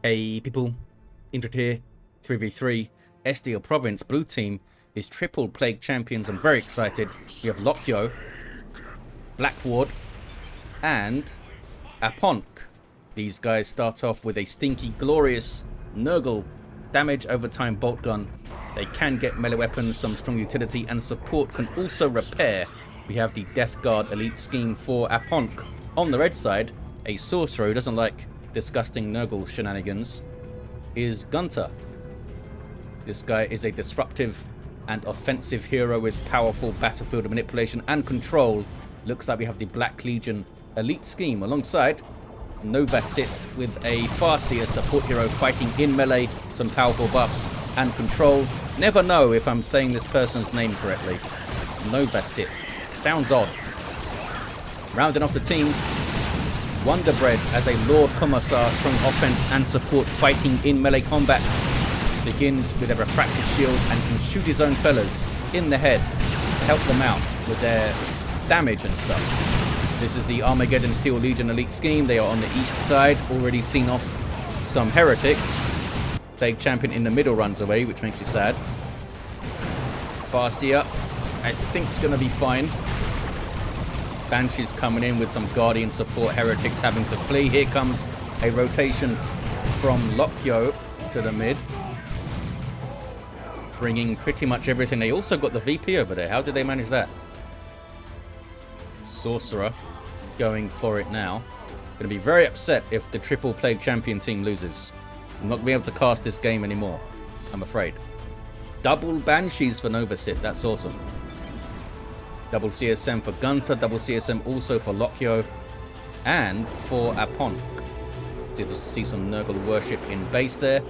Hey people, Intro here, 3v3, SDL Province, blue team is triple plague champions. I'm very excited. We have Lokyo, Blackward, and Aponnk. These guys start off with a stinky, glorious Nurgle damage over time bolt gun. They can get melee weapons, some strong utility, and support can also repair. We have the Death Guard elite scheme for Aponnk. On the red side, a Sorcerer who doesn't like disgusting Nurgle shenanigans is Gunter. This guy is a disruptive and offensive hero with powerful battlefield manipulation and control. Looks like we have the Black Legion elite scheme alongside Novacyt with a Farseer support hero fighting in melee, some powerful buffs and control. Never know if I'm saying this person's name correctly. Novacyt sounds odd. Rounding off the team, WonderBread as a Lord Commissar, strong offense and support fighting in melee combat. Begins with a refractive shield and can shoot his own fellas in the head to help them out with their damage and stuff. This is the Armageddon Steel Legion elite scheme. They are on the east side, already seen off some heretics. Plague Champion in the middle runs away, which makes you sad. Farseer, I think, is going to be fine. Banshees coming in with some Guardian support, heretics having to flee. Here comes a rotation from Lokyo to the mid, bringing pretty much everything. They also got the VP over there. How did they manage that? Sorcerer going for it now. Going to be very upset if the triple plague champion team loses. I'm not going to be able to cast this game anymore, I'm afraid. Double Banshees for Novacyt. That's awesome. Double CSM for Gunter, double CSM also for Lokyo and for Aponnk. Let's able to see some Nurgle worship in base there.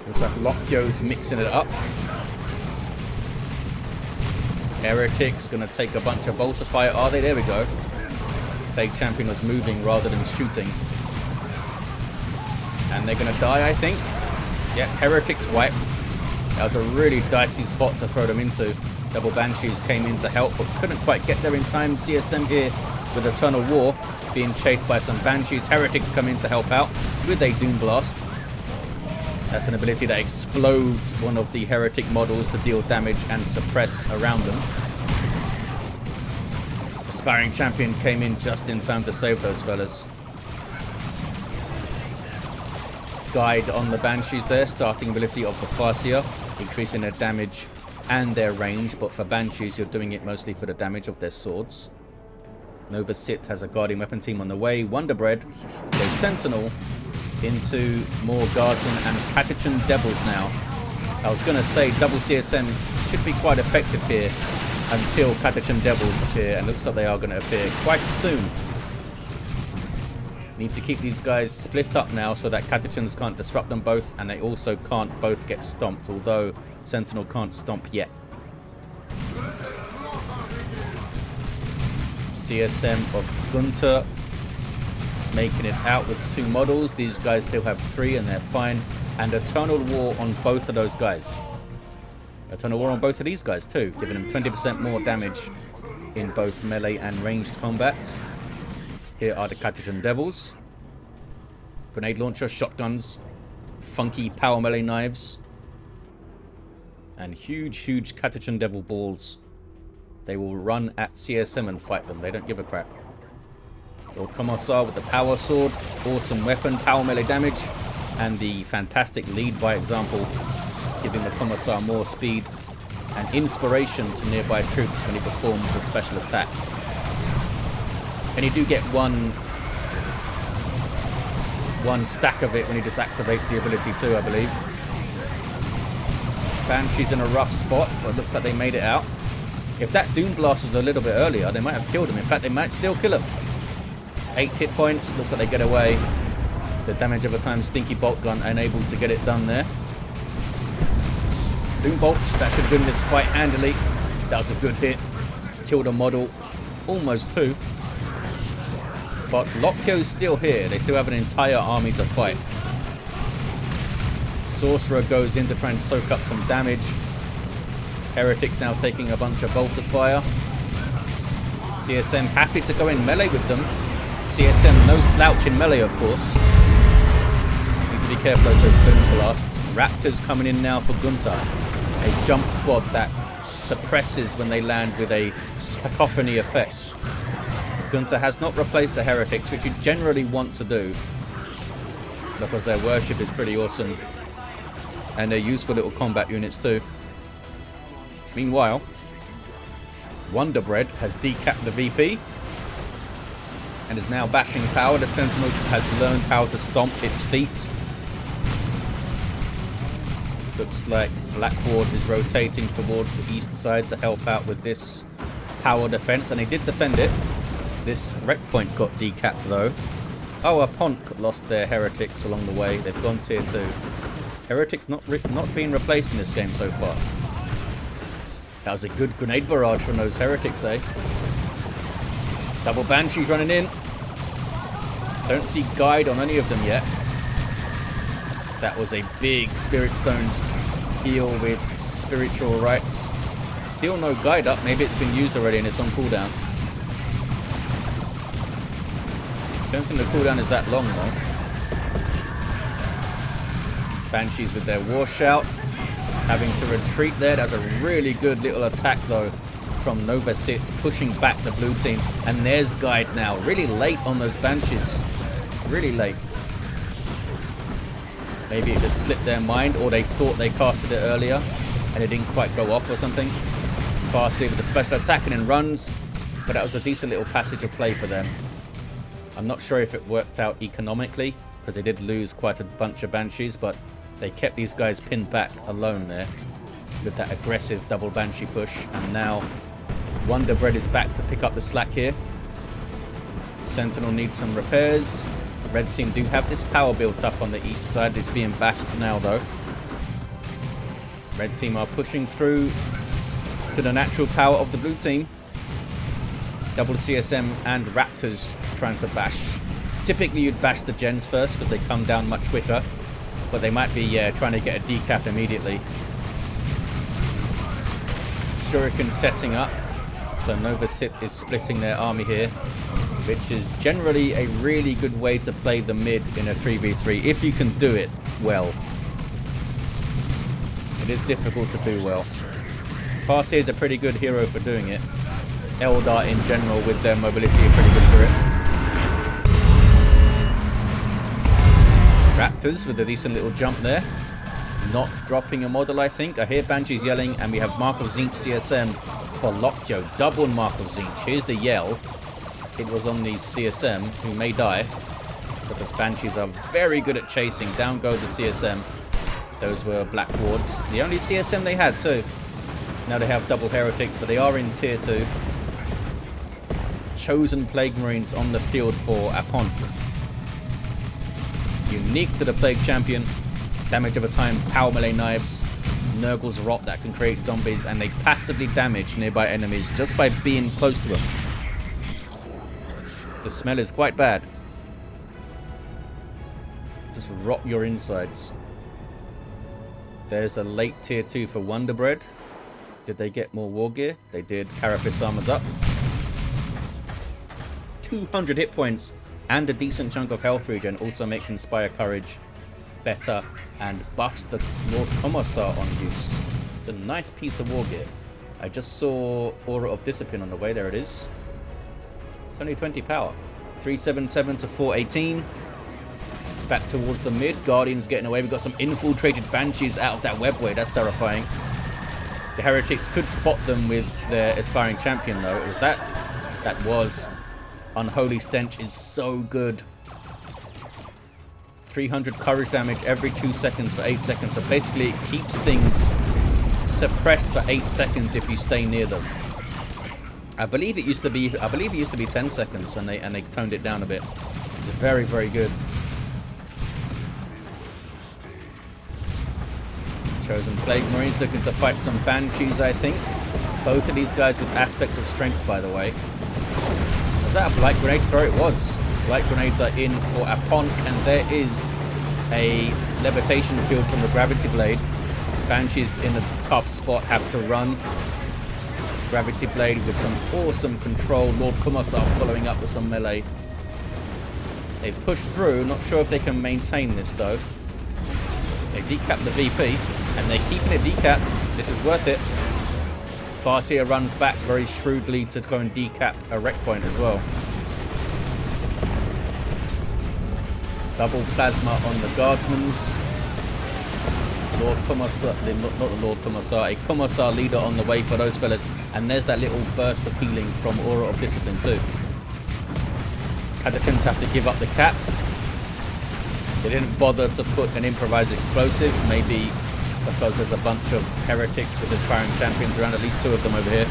Looks like Lokyo's mixing it up. Heretics gonna take a bunch of bolter fire. Are they? There we go. Plague Champion was moving rather than shooting. And they're gonna die, I think. Yeah, Heretics wipe. That was a really dicey spot to throw them into. Double Banshees came in to help, but couldn't quite get there in time. CSM here with Eternal War, being chased by some Banshees. Heretics come in to help out with a Doom Blast. That's an ability that explodes one of the Heretic models to deal damage and suppress around them. The Sparring Champion came in just in time to save those fellas. Guide on the Banshees there, starting ability of the Farseer, increasing their damage and their range, but for Banshees you're doing it mostly for the damage of their swords. Novacyt has a Guardian weapon team on the way. WonderBread goes Sentinel into more Guardsmen and Catachan Devils now. I was going to say double CSM should be quite effective here until Catachan Devils appear, and looks like they are going to appear quite soon. Need to keep these guys split up now so that Catachans can't disrupt them both, and they also can't both get stomped, although Sentinel can't stomp yet. CSM of Gunter making it out with 2 models. These guys still have 3 and they're fine. And Eternal War on both of those guys. Eternal War on both of these guys too, giving them 20% more damage in both melee and ranged combat. Here are the Catachan Devils. Grenade launcher, shotguns, funky power melee knives, and huge Catachan Devil balls. They will run at CSM and fight them. They don't give a crap. Lord Commissar with the power sword, awesome weapon, power melee damage, and the fantastic lead by example, giving the Commissar more speed and inspiration to nearby troops when he performs a special attack. And you do get one stack of it when he just activates the ability too, I believe. Banshee's in a rough spot, but it looks like they made it out. If that Doom Blast was a little bit earlier, they might have killed him. In fact, they might still kill him. 8 hit points, looks like they get away. The damage over time, stinky bolt gun unable to get it done there. Doom bolts, that should win this fight handily. That was a good hit. Killed a model, almost 2. But Lokyo's still here. They still have an entire army to fight. Sorcerer goes in to try and soak up some damage. Heretics now taking a bunch of bolter fire. CSM happy to go in melee with them. CSM, no slouch in melee, of course. Need to be careful as those boom blasts. Raptors coming in now for Gunter. A jump squad that suppresses when they land with a cacophony effect. Gunter has not replaced the heretics, which you generally want to do, because their worship is pretty awesome. And they're useful little combat units too. Meanwhile, WonderBread has decapped the VP and is now bashing power. The Sentinel has learned how to stomp its feet. Looks like Blackward is rotating towards the east side to help out with this power defense, and he did defend it. This wreck point got decapped though. Oh, Aponnk lost their heretics along the way. They've gone tier 2. Heretics not being replaced in this game so far. That was a good grenade barrage from those heretics, eh? Double Banshees running in. Don't see guide on any of them yet. That was a big Spirit Stones heal with spiritual rights. Still no guide up. Maybe it's been used already and it's on cooldown. Don't think the cooldown is that long though. Banshees with their war shout. Having to retreat there. That's a really good little attack though from Novacyt, pushing back the blue team. And there's guide now. Really late on those Banshees. Really late. Maybe it just slipped their mind, or they thought they casted it earlier and it didn't quite go off or something. Farseer with a special attack and then runs. But that was a decent little passage of play for them. I'm not sure if it worked out economically, because they did lose quite a bunch of Banshees, but they kept these guys pinned back alone there with that aggressive double Banshee push. And now WonderBread is back to pick up the slack here. Sentinel needs some repairs. Red team do have this power built up on the east side. It's being bashed now though. Red team are pushing through to the natural power of the blue team. Double CSM and Raptors trying to bash. Typically you'd bash the gens first because they come down much quicker. But they might be trying to get a decap immediately. Shuriken setting up. So Novacyt is splitting their army here, which is generally a really good way to play the mid in a 3v3 if you can do it well. It is difficult to do well. Farseer is a pretty good hero for doing it. Eldar in general with their mobility are pretty good for it. Raptors with a decent little jump there. Not dropping a model, I think. I hear Banshees yelling, and we have Mark of Tzeentch CSM for Lokyo. Double Mark of Tzeentch. Here's the yell. It was on the CSM, who may die, because Banshees are very good at chasing. Down go the CSM. Those were Blackwards. The only CSM they had, too. Now they have double heretics, but they are in tier 2. Chosen Plague Marines on the field for Aponnk. Unique to the Plague Champion. Damage over time, power melee knives, Nurgle's Rot that can create zombies, and they passively damage nearby enemies just by being close to them. The smell is quite bad. Just rot your insides. There's a late tier 2 for WonderBread. Did they get more war gear? They did. Carapace armor's up. 200 hit points and a decent chunk of health regen also makes Inspire Courage better and buffs the Lord Commissar on use. It's a nice piece of war gear. I just saw Aura of Discipline on the way. There it is. It's only 20 power. 377 to 418. Back towards the mid. Guardians getting away. We've got some infiltrated Banshees out of that webway. That's terrifying. The Heretics could spot them with their Aspiring Champion though. It was that. That was. Unholy Stench is so good. 300 courage damage every 2 seconds for 8 seconds. So basically it keeps things suppressed for 8 seconds if you stay near them. I believe it used to be 10 seconds and they toned it down a bit. It's very, very good. Chosen Plague Marines looking to fight some Banshees, I think. Both of these guys with Aspect of Strength, by the way. Was that a Blight Grenade throw? It was. Blight Grenades are in for Aponnk, and there is a Levitation Field from the Gravity Blade. Banshees in a tough spot have to run. Gravity Blade with some awesome control. Lord Commissar following up with some melee. They've pushed through. Not sure if they can maintain this, though. They decapped the VP, and they're keeping it decapped. This is worth it. Farseer runs back very shrewdly to go and decap a wreck point as well. Double plasma on the guardsmen's. Lord Commissar, not the Lord Commissar, a Commissar leader on the way for those fellas. And there's that little burst of healing from Aura of Discipline too. Catachans have to give up the cap. They didn't bother to put an improvised explosive, maybe because there's a bunch of heretics with aspiring champions around, at least 2 of them over here.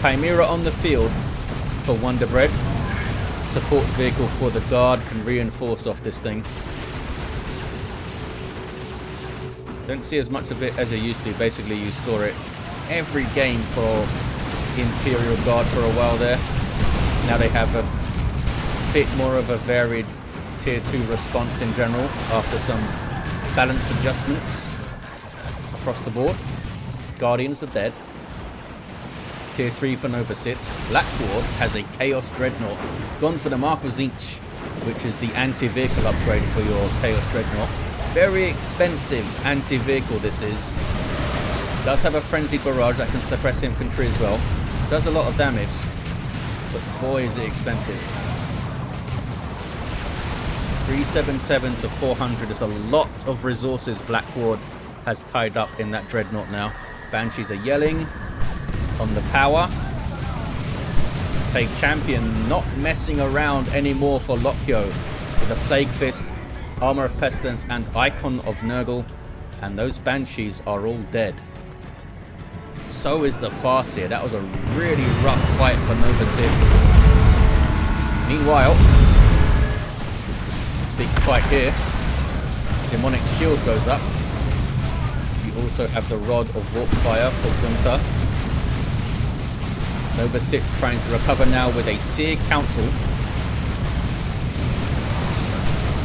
Chimera on the field for WonderBread. Support vehicle for the guard can reinforce off this thing. Don't see as much of it as I used to. Basically, you saw it every game for Imperial Guard for a while there. Now they have a bit more of a varied Tier 2 response in general after some balance adjustments across the board. Guardians are dead. Tier 3 for Novacyt. Blackward has a Chaos Dreadnought. Gone for the Mark of Zinch, which is the anti-vehicle upgrade for your Chaos Dreadnought. Very expensive anti-vehicle this is. Does have a Frenzied Barrage that can suppress infantry as well. Does a lot of damage, but boy is it expensive. 377 to 400 is a lot of resources Blackward has tied up in that Dreadnought now. Banshees are yelling on the power. Plague Champion not messing around anymore for Lokyo with a Plague Fist, Armor of Pestilence, and Icon of Nurgle, and those Banshees are all dead. So is the Farseer. That was a really rough fight for Novacyt. Meanwhile, big fight here. Demonic Shield goes up. You also have the Rod of Warp Fire for Gunter. Novacyt trying to recover now with a Seer Council.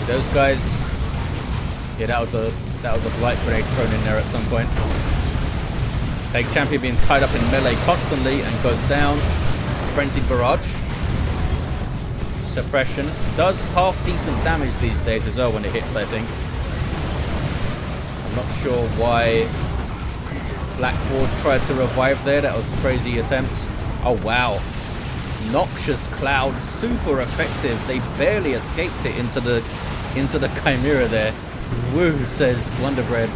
Those guys, yeah, that was a Blight Grenade thrown in there at some point. Plague Champion being tied up in melee constantly and goes down. Frenzied Barrage. Suppression. Does half decent damage these days as well when it hits, I think. I'm not sure why Blackward tried to revive there. That was a crazy attempt. Oh, wow. Noxious Cloud, super effective. They barely escaped it into the Chimera there. Woo, says WonderBread.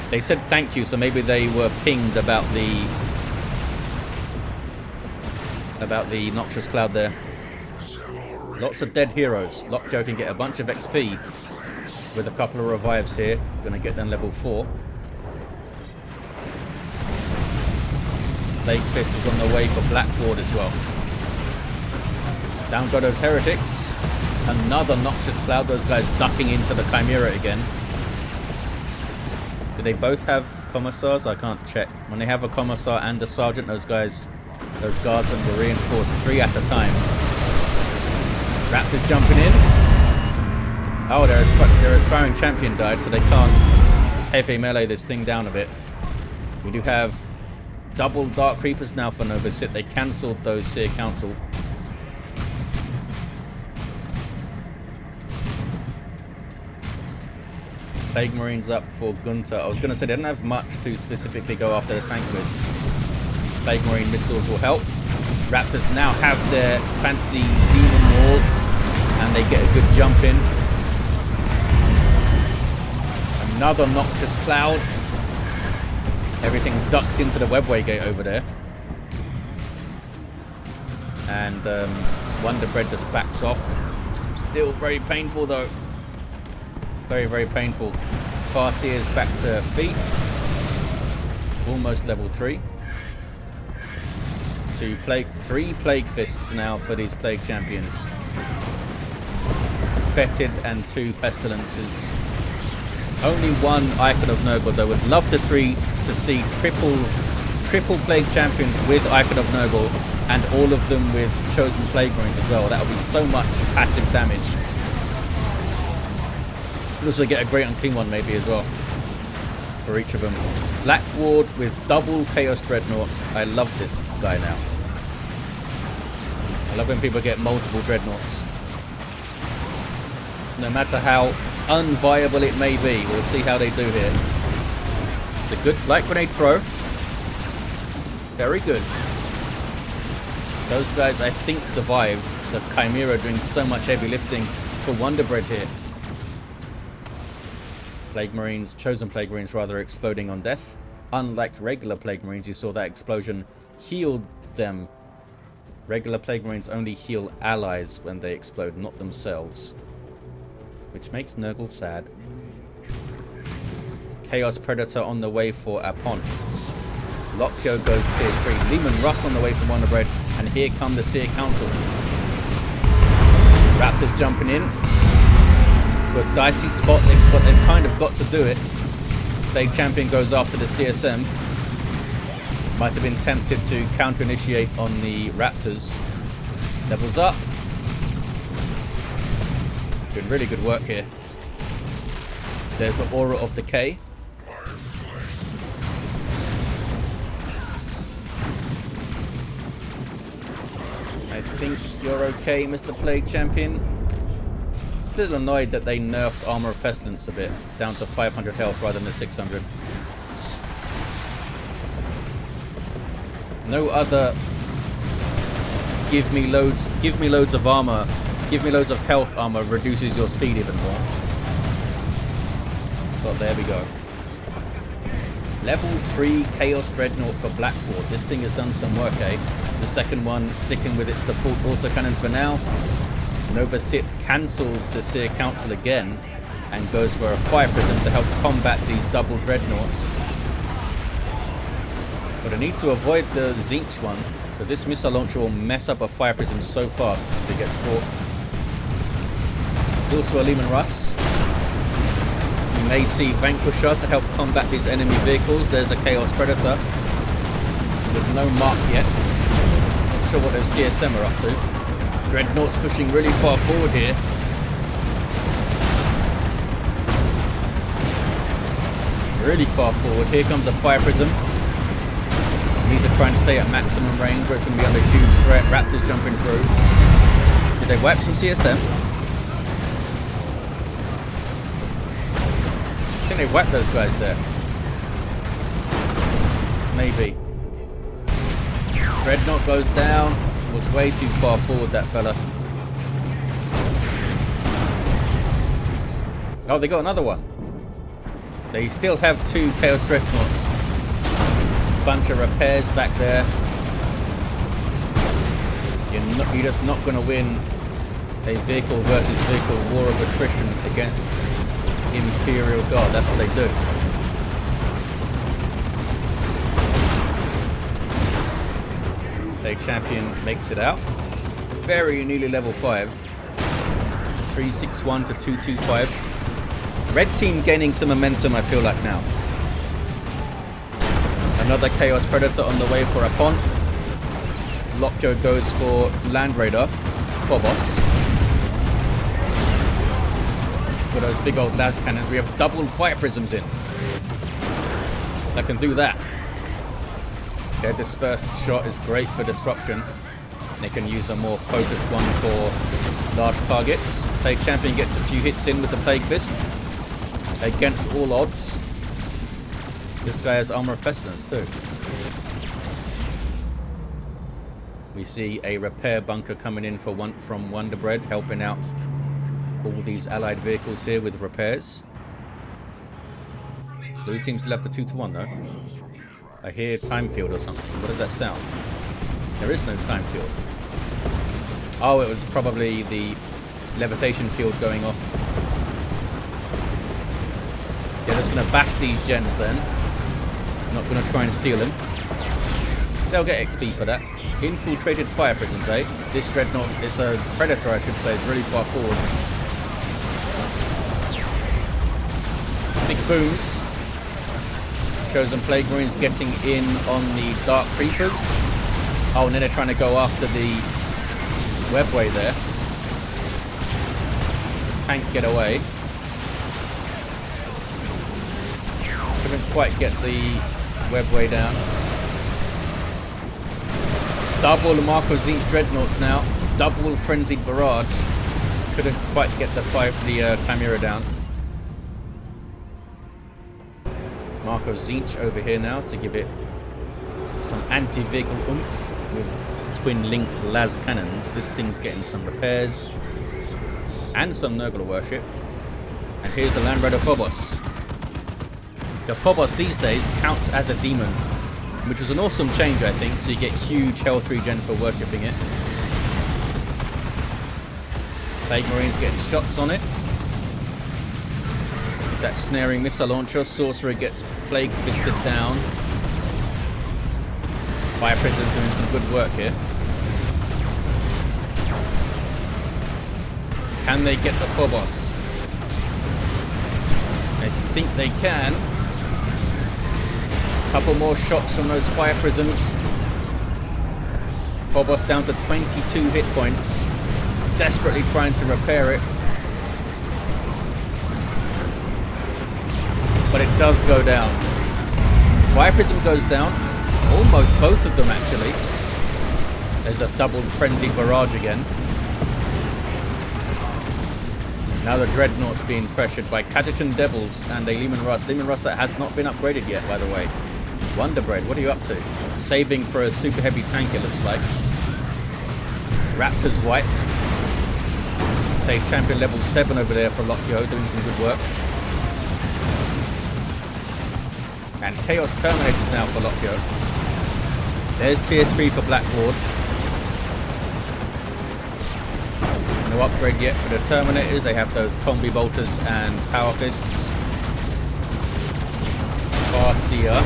They said thank you, so maybe they were pinged about the Noxious Cloud there. Lots of dead heroes. Lokyo can get a bunch of XP with a couple of revives here. Gonna get them level 4. Plague Fist was on the way for Blackward as well. Down go those heretics. Another Noxious Cloud. Those guys ducking into the Chimera again. Do they both have Commissars? I can't check. When they have a Commissar and a Sergeant, those guardsmen will reinforce 3 at a time. Raptors jumping in. Oh, their aspiring champion died, so they can't heavy melee this thing down a bit. We do have double Dark Creepers now for Novacyt. They cancelled those Seer Council. Plague Marines up for Gunter. I was going to say they didn't have much to specifically go after the tank with. Plague Marine missiles will help. Raptors now have their fancy Demon Wall, and they get a good jump in. Another Noxious Cloud. Everything ducks into the Webway Gate over there. And WonderBread just backs off. Still very painful though. Very, very painful. Farseer's back to feet. Almost level 3. 3 Plague Fists now for these Plague Champions. Fetid and 2 Pestilences. Only 1 Icon of Nurgle though. Would love to see triple Plague Champions with Icon of Nurgle, and all of them with Chosen Plague Marines as well. That would be so much passive damage. Could also get a Great Unclean one maybe as well for each of them. Blackward with double Chaos Dreadnoughts. I love this guy now. I love when people get multiple dreadnoughts. No matter how unviable it may be, we'll see how they do here. It's a good light grenade throw. Very good. Those guys, I think, survived. The Chimera doing so much heavy lifting for WonderBread here. Plague Marines, Chosen Plague Marines rather, exploding on death. Unlike regular Plague Marines, you saw that explosion healed them. Regular Plague Marines only heal allies when they explode, not themselves. Which makes Nurgle sad. Chaos Predator on the way for Aponnk. Lokyo goes tier 3. Leman Russ on the way from WonderBread. And here come the Seer Council. Raptors jumping in to a dicey spot, but they've kind of got to do it. Plague Champion goes after the CSM. Might have been tempted to counter-initiate on the Raptors. Levels up. Doing really good work here. There's the Aura of Decay. I think you're okay, Mr. Plague Champion. Still annoyed that they nerfed Armor of Pestilence a bit, down to 500 health rather than the 600. No other give me loads of armor, give me loads of health armor reduces your speed even more. But there we go. Level 3 Chaos Dreadnought for Blackward. This thing has done some work, eh? The second one sticking with its default autocannon for now. Novacyt cancels the Seer Council again and goes for a Fire Prism to help combat these double dreadnoughts. But I need to avoid the Zinch one, but this missile launcher will mess up a Fire Prism so fast if it gets caught. There's also a Leman Russ. You may see Vanquisher to help combat these enemy vehicles. There's a Chaos Predator with no mark yet. Not sure what those CSM are up to. Dreadnoughts pushing really far forward here. Really far forward. Here comes a Fire Prism. These are trying to stay at maximum range, or it's going to be under huge threat. Raptors jumping through. Did they wipe some CSM? I think they whacked those guys there. Maybe. Dreadnought goes down. Was way too far forward, that fella. Oh, they got another one. They still have 2 Chaos Dreadnoughts. Bunch of repairs back there. You're just not going to win a vehicle versus vehicle war of attrition against Imperial Guard. That's what they do. Plague Champion makes it out. Very nearly level 5. 361 to 225. Red team gaining some momentum, I feel like, now. Another Chaos Predator on the way for Aponnk. Lokyo goes for Land Raider, Phobos. For those big old las cannons, we have double Fire Prisms in. That can do that. Their dispersed shot is great for disruption. They can use a more focused one for large targets. Plague Champion gets a few hits in with the Plague Fist. Against all odds. This guy has Armor of Pestilence too. We see a repair bunker coming in from WonderBread, helping out all these allied vehicles here with repairs. Blue team still have the 2-1 though. I hear time field or something. What does that sound? There is no time field. Oh, it was probably the levitation field going off. Yeah, just going to bash these gens then. Not going to try and steal them. They'll get XP for that. Infiltrated Fire Prisms, eh? This Dreadnought is a Predator, I should say. It's really far forward. Big booms. Chosen Plague Marines getting in on the Dark Creepers. Oh, and then they're trying to go after the Webway there. Tank get away. Couldn't quite get the Webway down. Double Marco Zinch Dreadnoughts now. double frenzied barrage. Couldn't quite get the Chimera down. Marco Zinch over here now to give it some anti-vehicle oomph with twin-linked las cannons. This thing's getting some repairs and some Nurgle worship. And here's the Land Raider Phobos. The Phobos these days counts as a demon, which was an awesome change, I think, so you get huge health regen for worshipping it. Plague Marines getting shots on it. That snaring missile launcher. Sorcerer gets Plague Fisted down. Fire Prism doing some good work here. Can they get the Phobos? I think they can. Couple more shots from those Fire Prisms. Phobos down to 22 hit points. Desperately trying to repair it. But it does go down. Fire Prism goes down. Almost both of them, actually. There's a double frenzied barrage again. Now the Dreadnought's being pressured by Catachan Devils and a Leman Russ. Leman Russ that has not been upgraded yet, by the way. WonderBread, what are you up to? Saving for a super heavy tank, it looks like. Raptors White. Play champion level 7 over there for Lokyo, doing some good work. And Chaos Terminators now for Lokyo. There's tier 3 for Blackward. No upgrade yet for the Terminators. They have those Combi Bolters and Power Fists. Farseer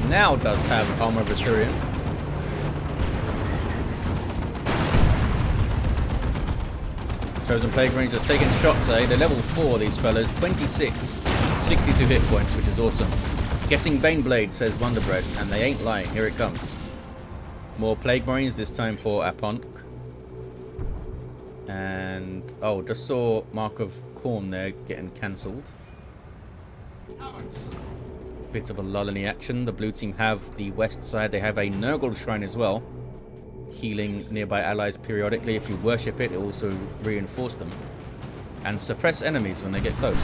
now does have Armor of Assyrian. Chosen Plague Rangers taking shots, eh? They're level 4, these fellas. 26. 62 hit points, which is awesome. Getting Baneblade, says WonderBread, and they ain't lying. Here it comes. More Plague Marines, this time for Aponnk. And, oh, just saw Mark of Khorne there getting cancelled. Bit of a lull in the action. The blue team have the west side. They have a Nurgle Shrine as well. Healing nearby allies periodically. If you worship it, it will also reinforce them. And suppress enemies when they get close.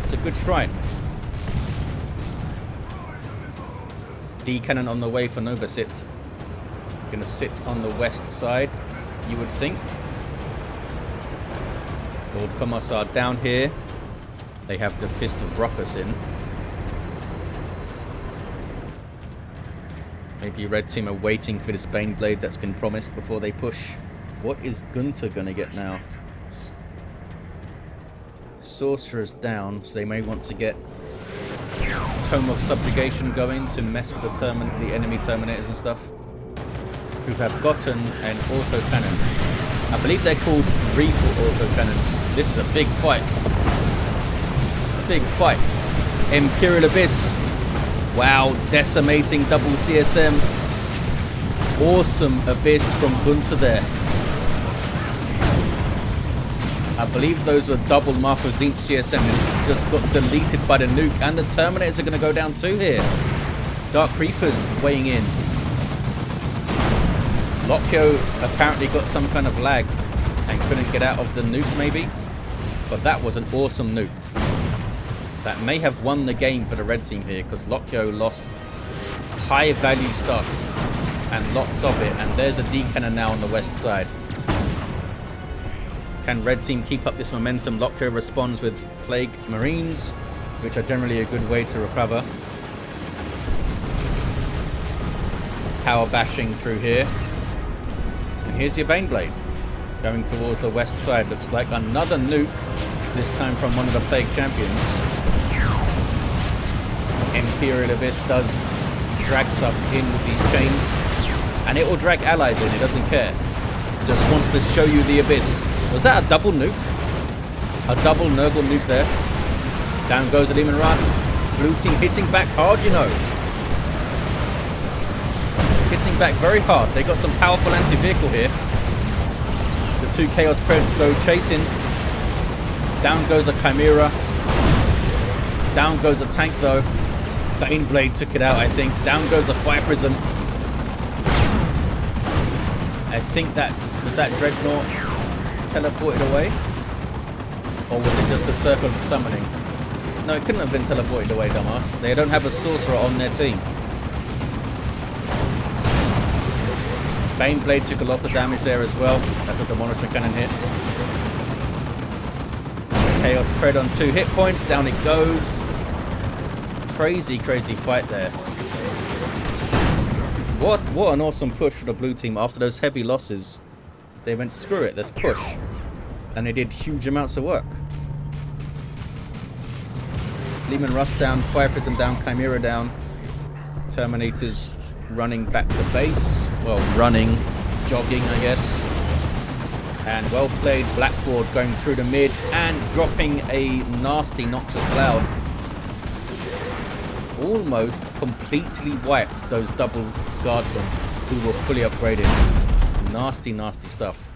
It's a good shrine. D-cannon on the way for Novacyt. Gonna sit on the west side, you would think. Lord Commissar down here. They have the Fist of Brockus in. Maybe Red Team are waiting for this Baneblade that's been promised before they push. What is Gunter gonna get now? Sorcerer's down, so they may want to get Tome of Subjugation going to mess with the enemy Terminators and stuff. Who have gotten an autocannon. I believe they're called Reaper autocannons. This is a big fight. Big fight. Imperial Abyss. Wow, decimating double CSM. Awesome Abyss from Gunter there. I believe those were double Marco Zinch CSM. It's just got deleted by the nuke. And the Terminators are going to go down too here. Dark Reapers weighing in. Lokyo apparently got some kind of lag and couldn't get out of the nuke maybe. But that was an awesome nuke. That may have won the game for the red team here because Lokyo lost high value stuff and lots of it. And there's a D-cannon now on the west side. Can red team keep up this momentum? Lokyo responds with Plague Marines, which are generally a good way to recover. Power bashing through here. And here's your Baneblade. Going towards the west side, looks like. Another nuke, this time from one of the Plague champions. Imperial Abyss does drag stuff in with these chains. And it will drag allies in, it doesn't care. Just wants to show you the Abyss. Was that a double nuke? A double Nurgle nuke there. Down goes the Leman Russ. Blue team hitting back hard, you know. Hitting back very hard. They got some powerful anti-vehicle here. The two Chaos Predators go chasing. Down goes a Chimera. Down goes a tank though. Baneblade took it out, I think. Down goes a Fire Prism. I think that was that Dreadnought teleported away? Or was it just the circle of summoning? No, it couldn't have been teleported away, dumbass. They don't have a Sorcerer on their team. Baneblade took a lot of damage there as well. That's what the Monster Cannon hit. Chaos Pred on 2 hit points. Down it goes. Crazy, crazy fight there. What an awesome push for the blue team after those heavy losses. They went, screw it, let's push. And they did huge amounts of work. Leman Rush down, Fire Prism down, Chimera down. Terminators running back to base. Well, running, jogging, I guess. And well played, Blackward going through the mid and dropping a nasty Noxious Cloud. Almost completely wiped those double guardsmen who were fully upgraded. Nasty, nasty stuff.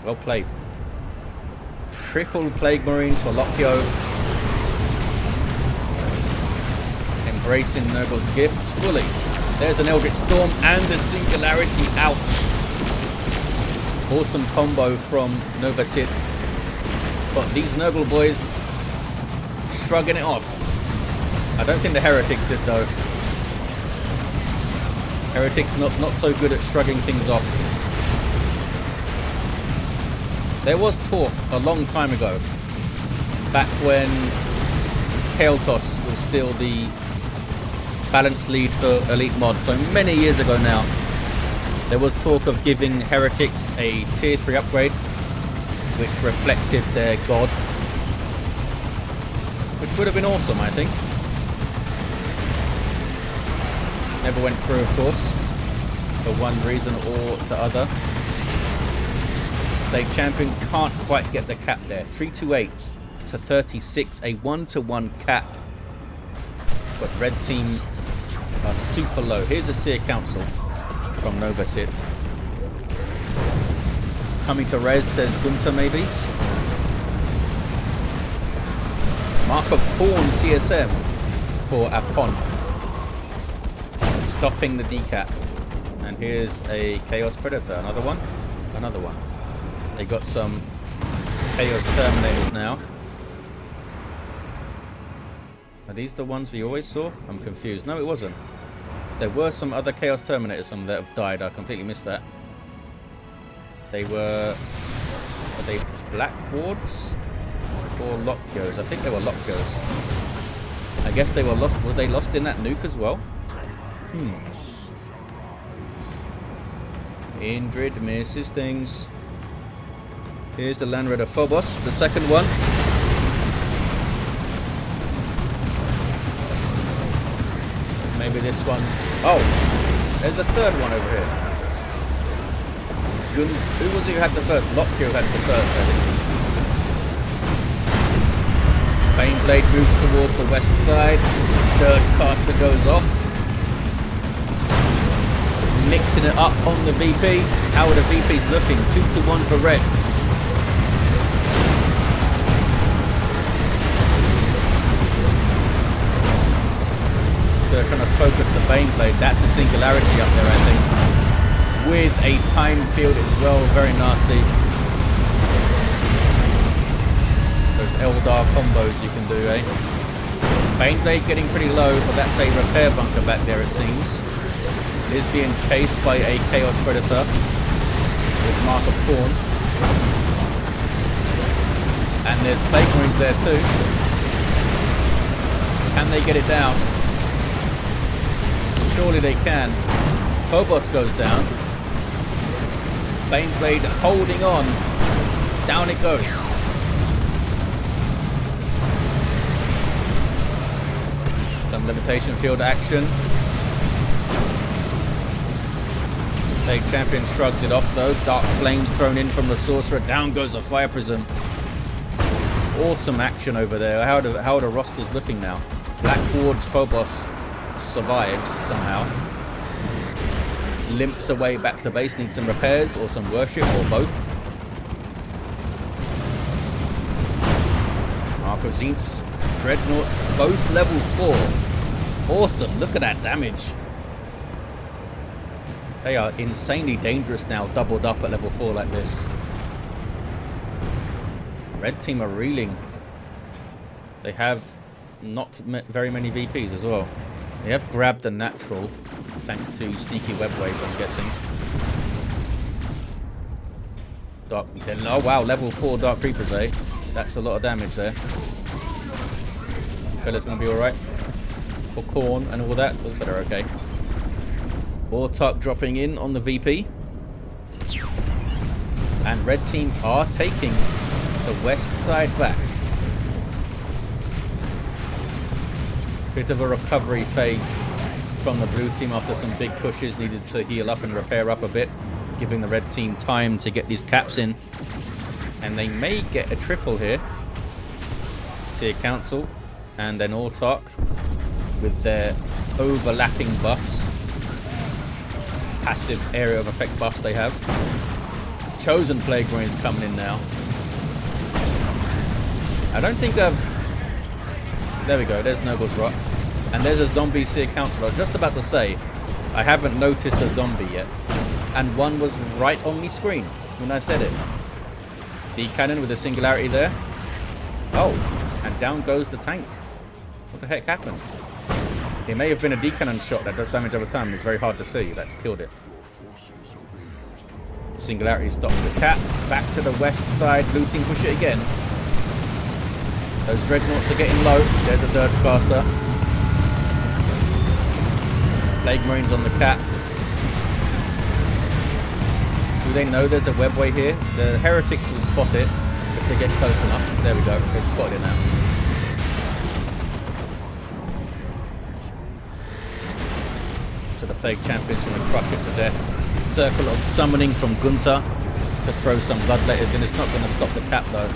Well played. Triple Plague Marines for Lokyo. Embracing Nurgle's gifts fully. There's an Eldritch Storm and the Singularity. Ouch. Awesome combo from Novacyt. But these Nurgle boys shrugging it off. I don't think the Heretics did though. Heretics not so good at shrugging things off. There was talk a long time ago, back when Kael'thas was still the balance lead for Elite Mod, so many years ago now. There was talk of giving Heretics a tier 3 upgrade, which reflected their god, which would have been awesome, I think. Never went through, of course, for one reason or to other. Plague Champion can't quite get the cap there. 328 to 36, a 1-to-1 cap. But red team are super low. Here's a Seer Council from Novacyt. Coming to res, says Gunter, maybe. Mark of Pawn CSM for Aponnk. Stopping the decap. And here's a Chaos Predator. Another one. Another one. They got some Chaos Terminators now. Are these the ones we always saw? I'm confused. No, it wasn't. There were some other Chaos Terminators, some that have died. I completely missed that. They were they Blackwards or Lokyos? I think they were Lokyos. I guess they were lost. Were they lost in that nuke as well? Indrid misses things. Here's the Land Raider Phobos, the second one. Maybe this one. Oh, there's a third one over here. Who was it who had the first? Lokyo had the first, I think. Baneblade moves towards the west side. Dirge Caster goes off. Mixing it up on the VP. How are the VPs looking? 2-to-1 for red. So they're trying to focus the Baneblade. That's a Singularity up there, I think. With a time field as well. Very nasty. Those Eldar combos you can do, eh? Baneblade getting pretty low, but that's a repair bunker back there, it seems. It is being chased by a Chaos Predator with Mark of Pawn. And there's Plague Marines there too. Can they get it down? Surely they can. Phobos goes down. Baneblade holding on. Down it goes. Some Levitation Field action. Plague Champion shrugs it off though. Dark Flames thrown in from the Sorcerer. Down goes the Fire Prism. Awesome action over there. How are the rosters looking now? Blackward's Phobos survives somehow. Limps away back to base. Needs some repairs or some worship or both. Marcozin's Dreadnoughts both level 4. Awesome. Look at that damage. They are insanely dangerous now, doubled up at level 4 like this. Red team are reeling. They have not very many VPs as well. They have grabbed the natural, thanks to sneaky webways, I'm guessing. Dark, oh wow, level 4 Dark Creepers, eh? That's a lot of damage there. You fellas gonna be alright? For corn and all that, looks like they're okay. Aponnk dropping in on the VP. And red team are taking the west side back. Bit of a recovery phase from the blue team after some big pushes, needed to heal up and repair up a bit, giving the red team time to get these caps in. And they may get a triple here. Seer Council and then Aponnk with their overlapping buffs. Passive area of effect buffs they have. Chosen Plague Marines coming in now. I don't think I've... There we go, there's Nurgle's Rock. And there's a zombie Seer Council. I was just about to say, I haven't noticed a zombie yet. And one was right on my screen when I said it. D-cannon with a singularity there. Oh, and down goes the tank. What the heck happened? It may have been a D-cannon shot that does damage over time. It's very hard to see. That's killed it. Singularity stops the cap. Back to the west side. Blue team push it again. Those dreadnoughts are getting low. There's a Dirge Caster. Plague Marines on the cap. Do they know there's a webway here? The heretics will spot it if they get close enough. There we go. They've spotted it now. So the Plague Champion's going to crush it to death. Circle of Summoning from Gunter to throw some bloodletters in. It's not going to stop the cap though.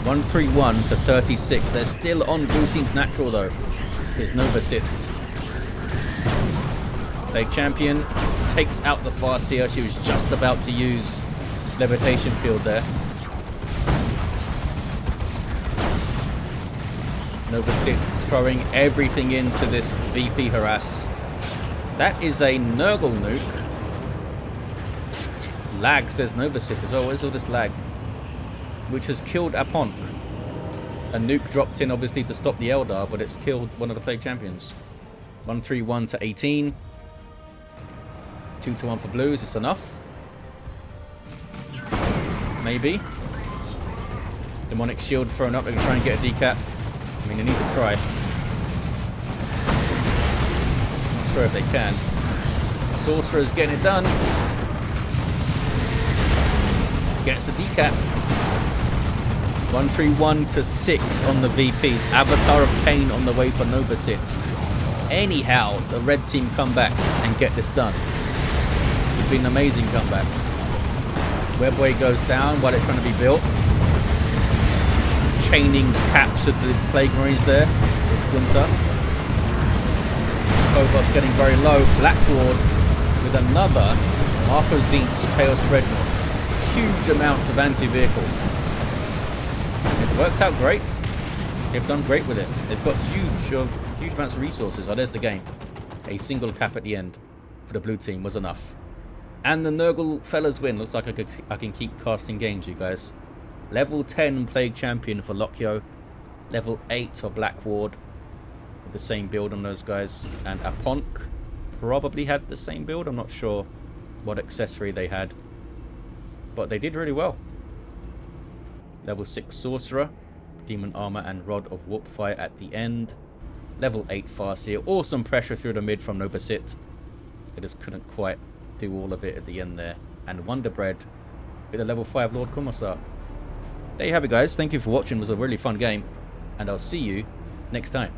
131 to 36. They're still on blue team's natural though. Here's Novacyt. Plague Champion takes out the Farseer. She was just about to use Levitation Field there. Novacyt throwing everything into this VP harass. That is a Nurgle nuke. Lag, says Novacyt as well. Where's all this lag? Which has killed Aponnk. A nuke dropped in obviously to stop the Eldar, but it's killed one of the Plague Champions. 131 to 18. 2 to 1 for blue. Is this enough? Maybe. Demonic shield thrown up. They're going to try and get a decap. I mean, they need to try. Not sure if they can. Sorcerer's getting it done. Gets the decap. 131 to 6 on the VPs. Avatar of Cain on the way for Novacyt. Anyhow, the red team come back and get this done. It's been an amazing comeback. Webway goes down while it's trying to be built. Chaining caps of the Plague Marines there. It's Gunter. Phobos getting very low. Blackward with another Marcozin's Chaos Dreadnought. Huge amounts of anti-vehicle. It's worked out great. They've done great with it. They've got huge amounts of resources. Oh, there's the game. A single cap at the end for the blue team was enough. And the Nurgle fellas win. Looks like I can keep casting games, you guys. Level 10 Plague Champion for Lokyo. Level 8 for Blackward. With the same build on those guys. And Aponnk probably had the same build. I'm not sure what accessory they had. But they did really well. Level 6 Sorcerer. Demon Armor and Rod of Warpfire at the end. Level 8 Farseer. Awesome pressure through the mid from Novacyt. They just couldn't quite do all of it at the end there. And WonderBread with a level 5 Lord Commissar. There you have it, guys. Thank you for watching. It was a really fun game. And I'll see you next time.